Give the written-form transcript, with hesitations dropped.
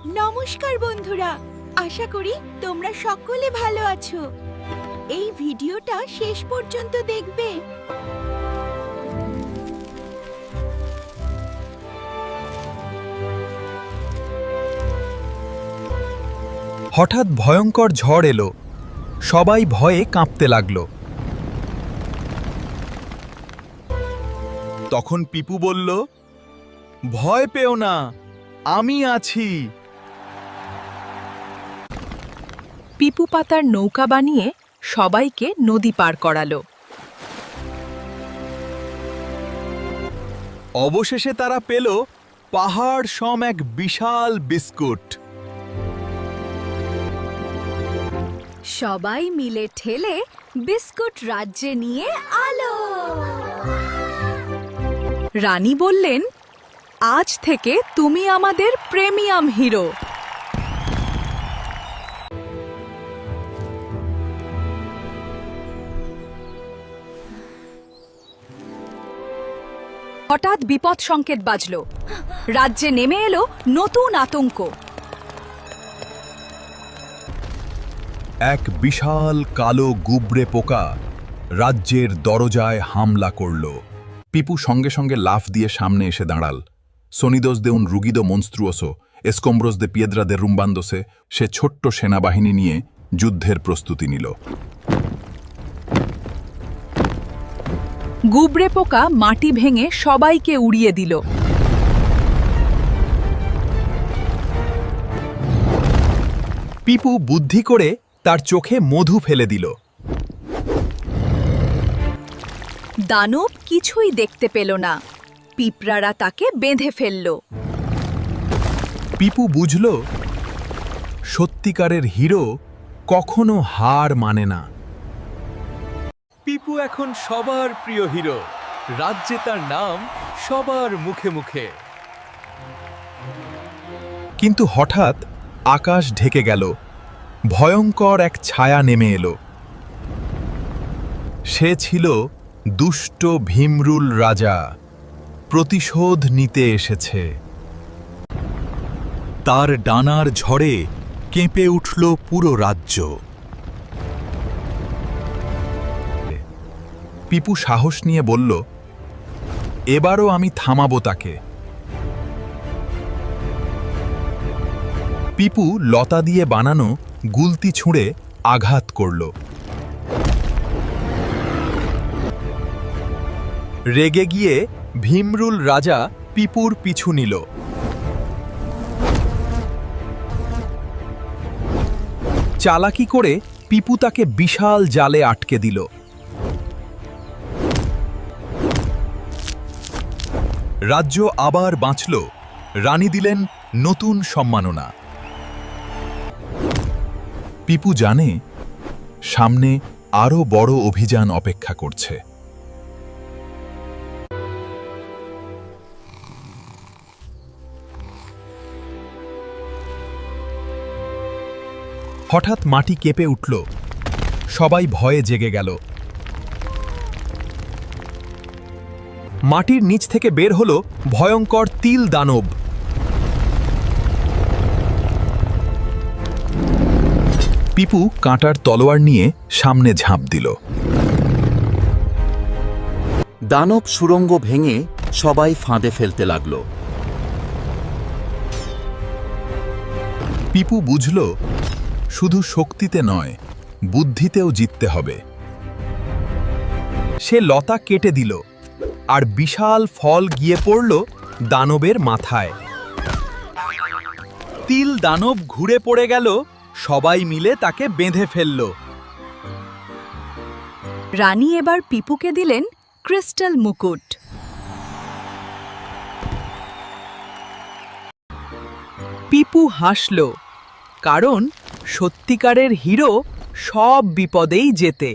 নমস্কার বন্ধুরা, আশা করি তোমরা সকলে ভালো আছো। এই ভিডিওটা শেষ পর্যন্ত দেখবে। হঠাৎ ভয়ঙ্কর ঝড় এলো, সবাই ভয়ে কাঁপতে লাগলো। তখন পিপু বলল, ভয় পেও না, আমি আছি। পিপু পাতার নৌকা বানিয়ে সবাইকে নদী পার করালো। অবশেষে তারা পেল পাহাড় সম এক বিশাল বিস্কুট। সবাই মিলে ঠেলে বিস্কুট রাজ্যে নিয়ে আলো। রানী বললেন, আজ থেকে তুমি আমাদের প্রিমিয়াম হিরো। হঠাৎ বিপদ সংকেত বাজল। রাজ্যে নেমে এলো নতুন আতঙ্ক। এক বিশাল কালো গুবরে পোকা রাজ্যের দরজায় হামলা করল। পিপু সঙ্গে সঙ্গে লাফ দিয়ে সামনে এসে দাঁড়াল। সোনিদোস দে উন রুগিদো মনস্ত্রুয়োসো এসকোম্ব্রোস দে পিয়েদ্রা দে রুম্বান্দোসে সে ছোট্ট সেনাবাহিনী নিয়ে যুদ্ধের প্রস্তুতি নিল। গুবরে পোকা মাটি ভেঙে সবাইকে উড়িয়ে দিল। পিপু বুদ্ধি করে তার চোখে মধু ফেলে দিল। দানব কিছুই দেখতে পেল না। পিঁপড়ারা তাকে বেঁধে ফেলল। পিপু বুঝল, সত্যিকারের হিরো কখনো হার মানে না। পিপু এখন সবার প্রিয় হিরো। রাজ্যে তার নাম সবার মুখে মুখে। কিন্তু হঠাৎ আকাশ ঢেকে গেল। ভয়ঙ্কর এক ছায়া নেমে এলো। সে ছিল দুষ্ট ভীমরুল রাজা। প্রতিশোধ নিতে এসেছে। তার ডানার ঝড়ে কেঁপে উঠল পুরো রাজ্য। পিপু সাহস নিয়ে বলল, এবারও আমি থামাবো তাকে। পিপু লতা দিয়ে বানানো গুলতি ছুঁড়ে আঘাত করল। রেগে গিয়ে ভীমরুল রাজা পিপুর পিছু নিল। চালাকি করে পিপু তাকে বিশাল জালে আটকে দিল। রাজ্য আবার বাঁচল। রানী দিলেন নতুন সম্মাননা। পিপু জানে সামনে আরো বড় অভিযান অপেক্ষা করছে। হঠাৎ মাটি কেঁপে উঠল। সবাই ভয়ে জেগে গেল। মাটির নিচ থেকে বের হলো ভয়ঙ্কর তিল দানব। পিপু কাঁটার তলোয়ার নিয়ে সামনে ঝাঁপ দিল। দানব সুড়ঙ্গ ভেঙে সবাই ফাঁদে ফেলতে লাগল। পিপু বুঝল, শুধু শক্তিতে নয়, বুদ্ধিতেও জিততে হবে। সে লতা কেটে দিল, আর বিশাল ফল গিয়ে পড়ল দানবের মাথায়। তিল দানব ঘুরে পড়ে গেল। সবাই মিলে তাকে বেঁধে ফেলল। রানী এবার পিপুকে দিলেন ক্রিস্টাল মুকুট। পিপু হাসল, কারণ সত্যিকারের হিরো সব বিপদেই জেতে।